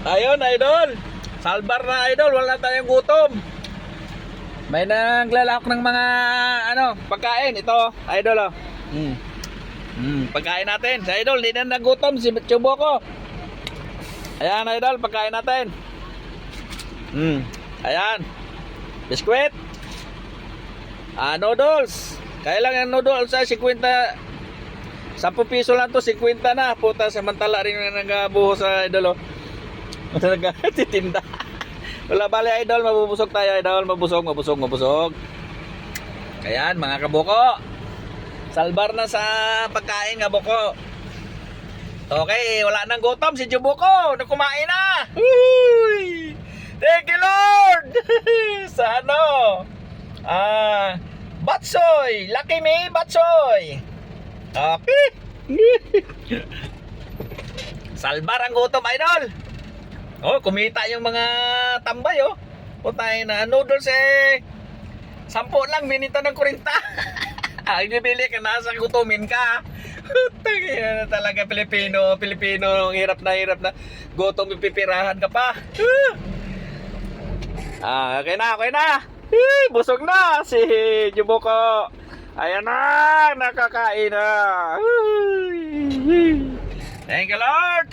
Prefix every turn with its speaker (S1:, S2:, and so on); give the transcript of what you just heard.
S1: Ayun, idol. Salbar na, idol. Wala tayong gutom. May naglalak ng mga pagkain. Ito, idol. Pagkain natin. Sa idol, hindi na nagutom si Chubo ko. Ayan, idol, pagkain natin. Ayan. Biskwit. Noodles. Kaya lang yung noodles ay 50. 10 piso lang to, 50 na. Puta, samantala rin na nagabuho sa idol. Nagtitinda. Wala bali, idol, mabubusog tayo, idol. Mabusog. Ayan, mga kabuko. Salbar na sa pagkain, kabuko. Okay, wala nang gutom si Jubuko. Kumain na. Uy! Thank you, Lord. Sa Batsoy. Lucky me, Batsoy. Okay. Salbar ang gutom, idol. Oh, kumita yung mga tambay, oh. Putay na noodles 10 lang, binita ng 40. Ang bibili ka, nasa gutumin ka. Tangina na talaga, Pilipino, hirap na. Gutom, pipirahan ka pa. Okay na. Busog na si Jubuko. Ayan na, nakakain na. Thank you, Lord.